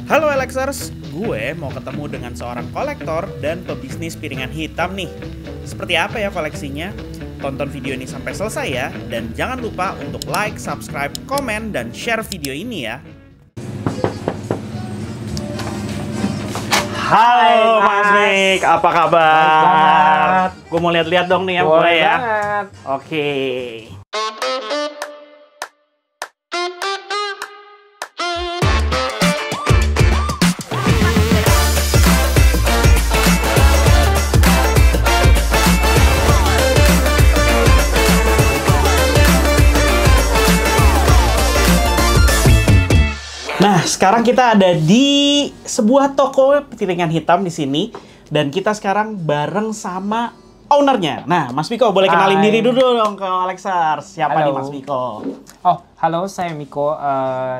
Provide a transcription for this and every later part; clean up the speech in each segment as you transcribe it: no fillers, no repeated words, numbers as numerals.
Halo Alexers, gue mau ketemu dengan seorang kolektor dan pebisnis piringan hitam nih. Seperti apa ya koleksinya? Tonton video ini sampai selesai ya. Dan jangan lupa untuk like, subscribe, komen, dan share video ini ya. Halo Mas Mik, apa kabar? Gue mau lihat-lihat dong nih ya, boleh ya? Banget. Oke. Nah, sekarang kita ada di sebuah toko piringan hitam di sini dan kita sekarang bareng sama ownernya. Nah, Mas Miko boleh kenalin diri dulu dong ke Alexers. Siapa nih Mas Miko? Oh, halo, saya Miko.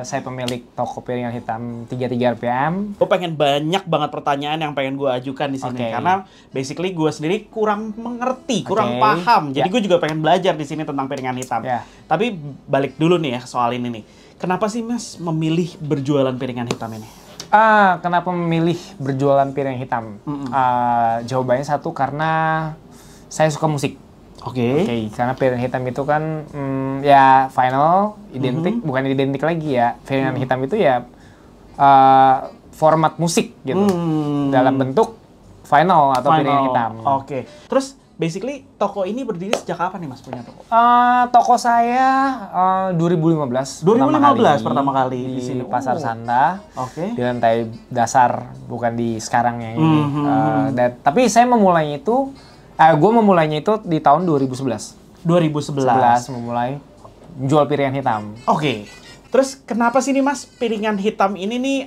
Saya pemilik toko piringan hitam 33 RPM. Gue pengen banyak banget pertanyaan yang pengen gue ajukan di sini karena basically gue sendiri kurang mengerti, kurang paham. Jadi gue juga pengen belajar di sini tentang piringan hitam. Tapi balik dulu nih ya soal ini nih. Kenapa sih Mas memilih berjualan piringan hitam ini? Kenapa memilih berjualan piringan hitam? Jawabannya satu, karena saya suka musik. Oke, karena piringan hitam itu kan ya vinyl, identik, bukan identik lagi ya. Piringan hitam itu ya format musik gitu. Dalam bentuk vinyl atau piringan hitam. Oke. Terus basically toko ini berdiri sejak kapan nih Mas punya toko? Toko saya 2015. 2015 pertama kali di sini. Pasar Santa. Di lantai dasar, bukan di sekarang yang ini. Tapi saya memulainya itu, gue memulainya itu di tahun 2011. 2011 memulai jual piringan hitam. Terus kenapa sih nih Mas piringan hitam ini nih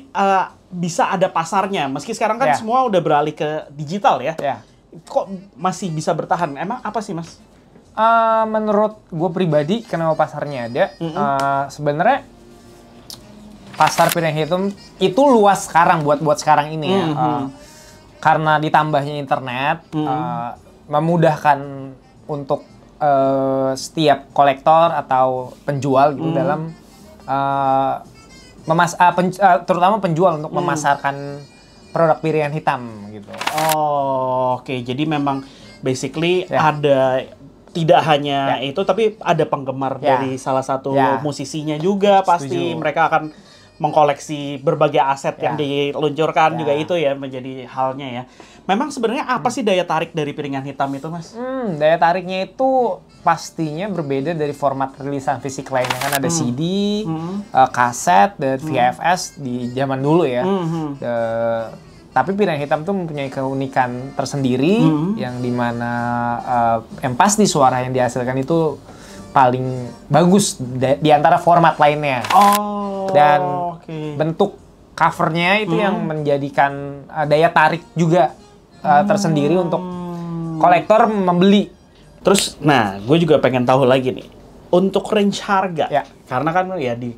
bisa ada pasarnya? Meski sekarang kan semua udah beralih ke digital ya. Kok masih bisa bertahan? Emang apa sih Mas? Menurut gue pribadi, kenapa pasarnya ada? Sebenarnya pasar piringan hitam itu luas sekarang buat sekarang ini ya. Karena ditambahnya internet, memudahkan untuk setiap kolektor atau penjual gitu dalam terutama penjual untuk memasarkan produk piringan hitam gitu. Jadi memang basically ada tidak hanya itu, tapi ada penggemar dari salah satu musisinya juga. Pasti mereka akan mengkoleksi berbagai aset yang diluncurkan juga, itu ya menjadi halnya ya. Memang sebenarnya apa sih daya tarik dari piringan hitam itu Mas? Daya tariknya itu pastinya berbeda dari format rilisan fisik lainnya. Kan ada CD, kaset, dan VHS di zaman dulu ya. Tapi piringan hitam tuh mempunyai keunikan tersendiri yang dimana yang pasti suara yang dihasilkan itu paling bagus di antara format lainnya. Dan bentuk covernya itu yang menjadikan daya tarik juga tersendiri untuk kolektor membeli. Terus, nah, gue juga pengen tahu lagi nih, untuk range harga, karena kan ya di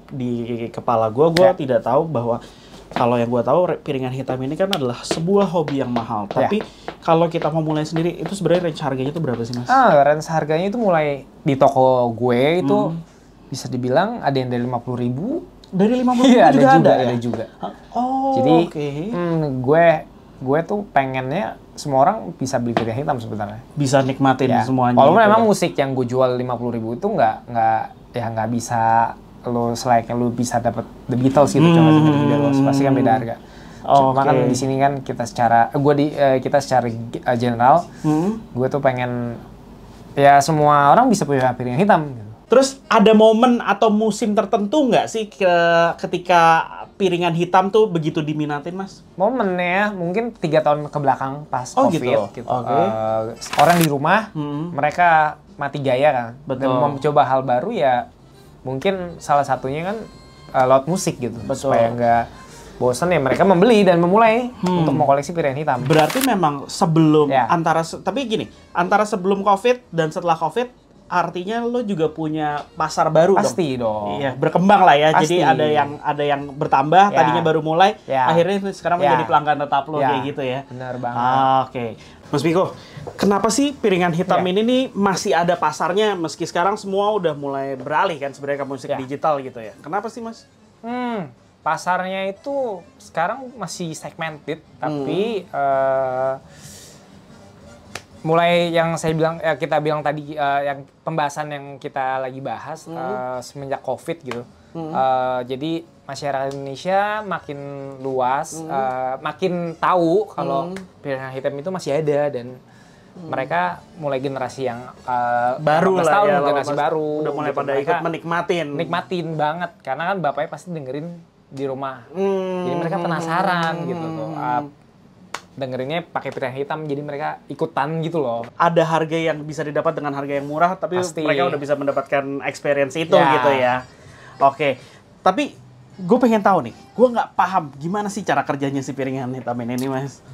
kepala gue tidak tahu bahwa kalau yang gue tahu piringan hitam ini kan adalah sebuah hobi yang mahal. Tapi kalau kita mau mulai sendiri, itu sebenarnya range harganya itu berapa sih Mas? Range harganya itu mulai di toko gue itu bisa dibilang ada yang dari 50.000. Dari 50.000 iya, juga ada ya? Ada juga. Jadi gue tuh pengennya semua orang bisa beli piringan hitam sebenarnya. Bisa nikmatin semuanya. Walaupun memang musik yang gue jual 50.000 itu nggak bisa lo selayaknya lo bisa dapat The Beatles gitu, coba pasti kan beda harga. Cuma kan di sini kan kita secara general, gue tuh pengen ya semua orang bisa punya piringan hitam. Terus ada momen atau musim tertentu nggak sih ketika piringan hitam tuh begitu diminatin Mas? Momennya mungkin 3 tahun ke belakang pas COVID gitu. Orang di rumah, mereka mati gaya kan, dan mau mencoba hal baru ya. Mungkin salah satunya kan laut musik gitu. Supaya nggak bosan ya mereka membeli dan memulai untuk mengkoleksi piringan hitam. Berarti memang sebelum tapi gini, antara sebelum COVID dan setelah COVID, artinya lo juga punya pasar baru dong? Pasti dong. Iya, berkembang lah ya. Pasti. Jadi ada yang bertambah, tadinya baru mulai, akhirnya sekarang menjadi pelanggan tetap lo kayak gitu ya. Benar banget. Mas Miko, kenapa sih piringan hitam ini nih masih ada pasarnya meski sekarang semua udah mulai beralih kan sebenarnya ke musik digital gitu ya? Kenapa sih Mas? Pasarnya itu sekarang masih segmented, tapi mulai yang saya bilang, kita bilang tadi, yang pembahasan yang kita lagi bahas semenjak COVID gitu. Jadi masyarakat Indonesia makin luas, makin tahu kalau pilihan hitam itu masih ada, dan mereka mulai generasi yang baru lah tahun, ya, generasi baru udah mulai gitu. pada ikut nikmatin banget, karena kan bapaknya pasti dengerin di rumah, jadi mereka penasaran gitu tuh, dengerinnya pakai pilihan hitam, jadi mereka ikutan gitu loh. Ada harga yang bisa didapat dengan harga yang murah, tapi pasti mereka udah bisa mendapatkan experience itu gitu ya. Oke, tapi gue pengen tahu nih, gue nggak paham gimana sih cara kerjanya si piringan hitam ini Mas?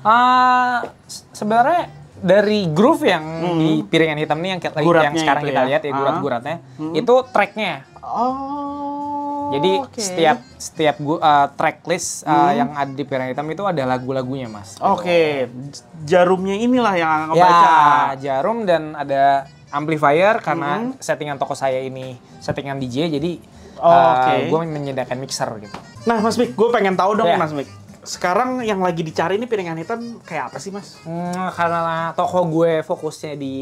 Sebenarnya dari groove yang di piringan hitam ini yang sekarang kita lihat ya, gurat-guratnya, itu tracknya. Jadi setiap tracklist yang ada di piringan hitam itu ada lagu-lagunya, Mas. Oke, jarumnya inilah yang ngebaca. Ya, jarum, dan ada amplifier karena settingan toko saya ini settingan DJ, jadi gue menyediakan mixer gitu. Nah, Mas Mik, gue pengen tahu dong, Mas Mik. Sekarang yang lagi dicari ini piringan hitam kayak apa sih, Mas? Karena toko gue fokusnya di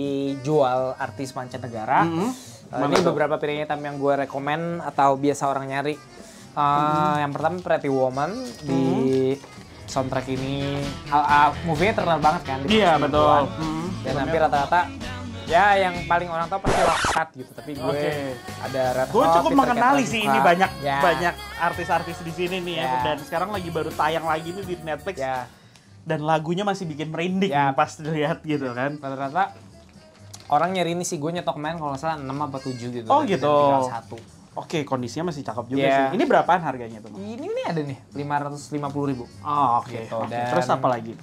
jual artis mancanegara. Ini beberapa piringan hitam yang gue rekomen atau biasa orang nyari. Yang pertama Pretty Woman, di soundtrack ini. Movie-nya terkenal banget kan? Iya, betul. Dan hampir rata-rata, ya yang paling orang tahu pasti Rocksat gitu, tapi gue ada Red Hot. Gue cukup mengenali sih ini banyak artis-artis di sini nih ya, dan sekarang lagi baru tayang lagi nih di Netflix. Dan lagunya masih bikin merinding pas dilihat gitu kan. Rata-rata orang nyari ini sih, gue nyetok main kalau nggak salah 6 apa 7 gitu. Oh gitu. Tinggal 1. Oke, kondisinya masih cakep juga sih. Ini berapaan harganya tuh? Ini ada nih, 550.000. Oh, oke. Gitu. Terus apa lagi?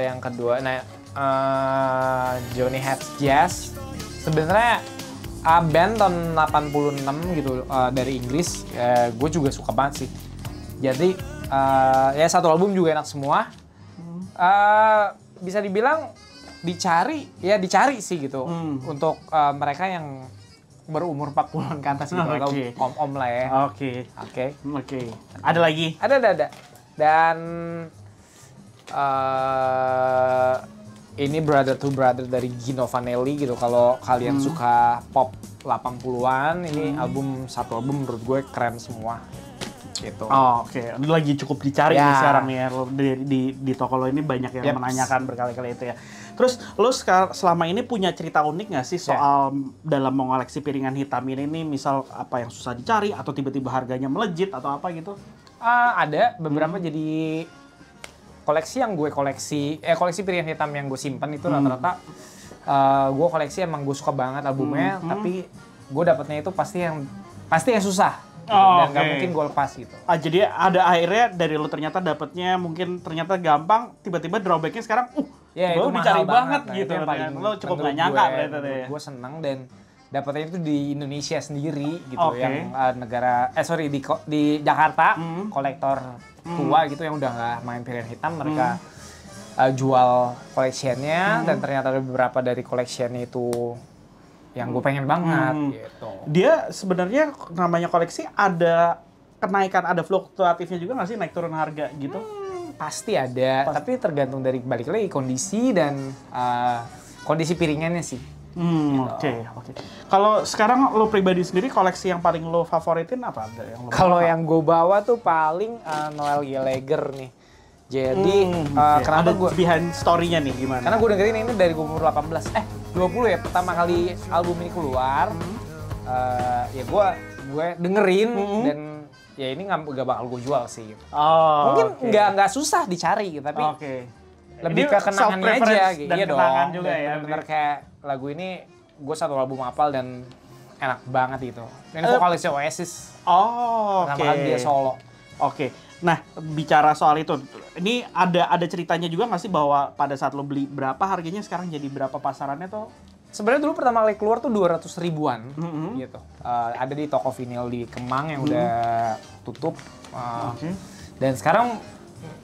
Yang kedua, Johnny Hates Jazz. Sebenarnya band tahun 86 gitu, dari Inggris. Gue juga suka banget sih. Jadi ya satu album juga enak semua. Bisa dibilang dicari sih gitu. Untuk mereka yang berumur 40-an ke atas gitu, atau om-om lah ya. Oke. Ada lagi? Ada. Dan ini Brother to Brother dari Gino Vanelli gitu. Kalau kalian suka pop 80-an, ini satu album menurut gue keren semua. Gitu. Oke. Lagi cukup dicari nih sekarang nih ya. Di toko lo ini banyak yang menanyakan berkali-kali itu ya. Terus lo selama ini punya cerita unik nggak sih soal dalam mengoleksi piringan hitam ini nih, misal apa yang susah dicari atau tiba-tiba harganya melejit atau apa gitu? Ada beberapa. Jadi koleksi yang gue koleksi piringan hitam yang gue simpan itu rata-rata gue koleksi, emang gue suka banget albumnya, tapi gue dapetnya itu pasti yang susah. Dan nggak mungkin gue lepas gitu. Jadi ada akhirnya dari lo ternyata dapetnya mungkin ternyata gampang, tiba-tiba drawbacknya sekarang itu dicari banget nah, gitu. Yang paling lo cukup nggak nyangka berarti ya. Gue seneng, dan dapetnya itu di Indonesia sendiri gitu, yang di Jakarta, kolektor tua gitu yang udah nggak main piringan hitam, mereka jual collectionnya, dan ternyata ada beberapa dari collectionnya itu yang gue pengen banget gitu. Dia sebenarnya namanya koleksi, ada kenaikan, ada fluktuatifnya juga nggak sih, naik turun harga gitu? Pasti ada, tapi tergantung dari balik lagi kondisi dan kondisi piringannya sih. Oke. Kalau sekarang lo pribadi sendiri, koleksi yang paling lo favoritin apa? Kalau yang gue bawa tuh paling Noel Gallagher nih. Jadi kenapa gue behind story-nya nih gimana? Karena gue dengerin ini dari umur 20 ya, pertama kali album ini keluar. Ya gue dengerin, dan ya ini nggak bakal gue jual sih. Mungkin nggak susah dicari, tapi lebih ke kenangannya aja gitu. Dan kenangan juga ya. Bener kayak lagu ini gue satu album hafal dan enak banget gitu. Ini vokalisnya Oasis. Pertama kali dia solo. Nah, bicara soal itu, ini ada ceritanya juga nggak sih bahwa pada saat lo beli berapa harganya, sekarang jadi berapa pasarannya tuh? Sebenarnya dulu pertama kali keluar tuh 200 ribuan gitu. Ada di toko vinil di Kemang yang udah tutup. Dan sekarang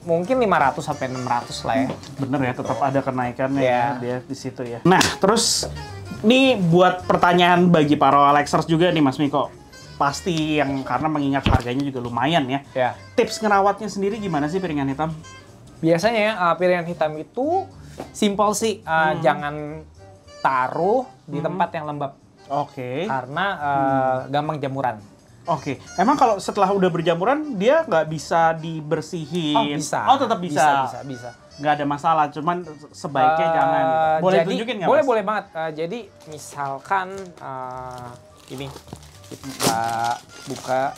mungkin 500 sampai 600 lah ya. Bener ya, tetap ada kenaikannya ya dia di situ ya. Nah, terus ini buat pertanyaan bagi para Alexers juga nih Mas Miko. pasti yang karena mengingat harganya juga lumayan ya. Tips ngerawatnya sendiri gimana sih piringan hitam? Biasanya piringan hitam itu simple sih, jangan taruh di tempat yang lembab. Karena gampang jamuran. Emang kalau setelah udah berjamuran dia nggak bisa dibersihin? Bisa. Tetap bisa. Bisa. Nggak ada masalah, cuman sebaiknya jangan. Boleh tunjukin nggak? Boleh banget. Jadi misalkan ini kita buka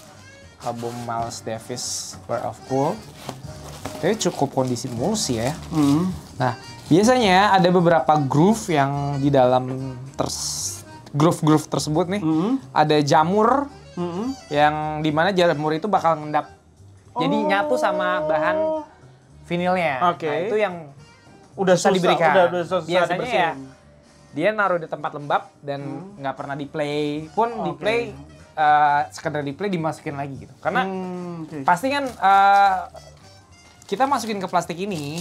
album Miles Davis World of Cool. Jadi cukup kondisi mulus ya. Nah, biasanya ada beberapa groove yang di dalam groove tersebut nih. Ada jamur yang dimana jamur itu bakal ngendap. Jadi nyatu sama bahan vinilnya. Nah, itu yang udah susah diberikan. Udah susah biasanya ya dia naruh di tempat lembab dan nggak pernah di play pun di play sekedar di play dimasukin lagi gitu. Karena pasti kan kita masukin ke plastik ini.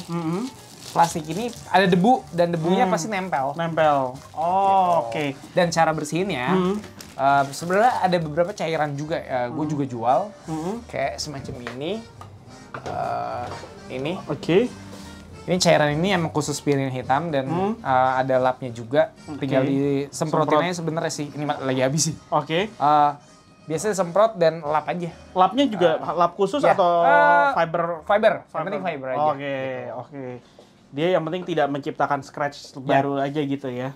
Plastik ini ada debu dan debunya pasti nempel. Gitu. Dan cara bersihinnya sebenarnya ada beberapa cairan juga. Gue juga jual kayak semacam ini. Ini. Ini cairan ini emang khusus piringan hitam dan ada lapnya juga. Tinggal disemprotin aja sebenarnya sih. Ini lagi habis sih. Biasanya semprot dan lap aja. Lapnya juga lap khusus atau fiber? Fiber. Yang penting fiber aja. Dia yang penting tidak menciptakan scratch baru aja gitu ya.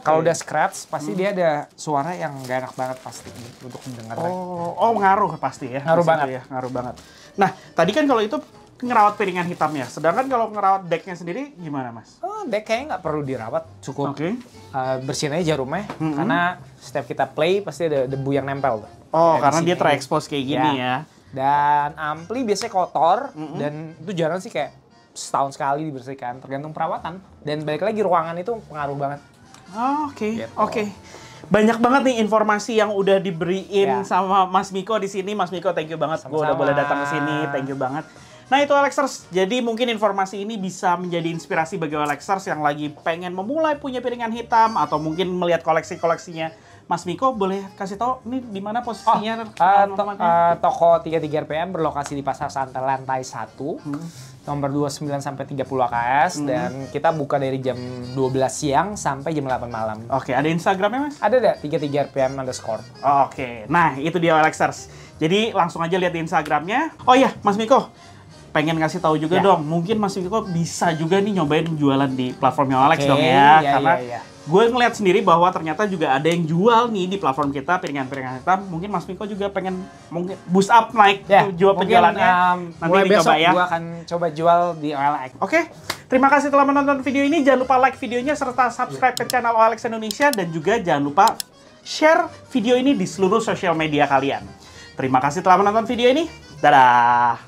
Kalau udah scratch pasti dia ada suara yang gak enak banget pasti untuk mendengarnya. Ngaruh pasti ya. Ngaruh banget. Ya, ngaruh banget. Nah, tadi kan kalau itu ngerawat piringan hitamnya. Sedangkan kalau ngerawat decknya sendiri gimana, Mas? Deck kayaknya nggak perlu dirawat, cukup bersihin aja jarumnya. Karena setiap kita play pasti ada debu yang nempel. Karena dia terekspos kayak gini ya. Dan ampli biasanya kotor dan itu jarang sih kayak setahun sekali dibersihkan, tergantung perawatan. Dan balik lagi ruangan itu pengaruh banget. Banyak banget nih informasi yang udah diberiin sama Mas Miko di sini. Mas Miko, thank you banget. Gue udah boleh datang ke sini. Thank you banget. Nah, itu Alexers. Jadi mungkin informasi ini bisa menjadi inspirasi bagi Alexers yang lagi pengen memulai punya piringan hitam atau mungkin melihat koleksi-koleksinya Mas Miko. Boleh kasih tahu ini di mana posisinya? Toko 33 RPM berlokasi di Pasar Santai lantai 1. Nomor 29 sampai 30 AKS dan kita buka dari jam 12 siang sampai jam 8 malam. Ada Instagramnya, Mas? Ada 33 RPM_. Nah, itu dia Alexers. Jadi langsung aja lihat di Instagramnya. Oh iya, Mas Miko, pengen ngasih tahu juga dong. Mungkin Mas Miko bisa juga nih nyobain jualan di platformnya Alex dong ya. Karena gue ngeliat sendiri bahwa ternyata juga ada yang jual nih di platform kita piringan-piringan hitam. Mungkin Mas Miko juga pengen boost up naik jual penjualannya. Nanti besok gue akan coba jual di OLX. Terima kasih telah menonton video ini. Jangan lupa like videonya serta subscribe ke channel OLX Indonesia dan juga jangan lupa share video ini di seluruh sosial media kalian. Terima kasih telah menonton video ini. Dadah.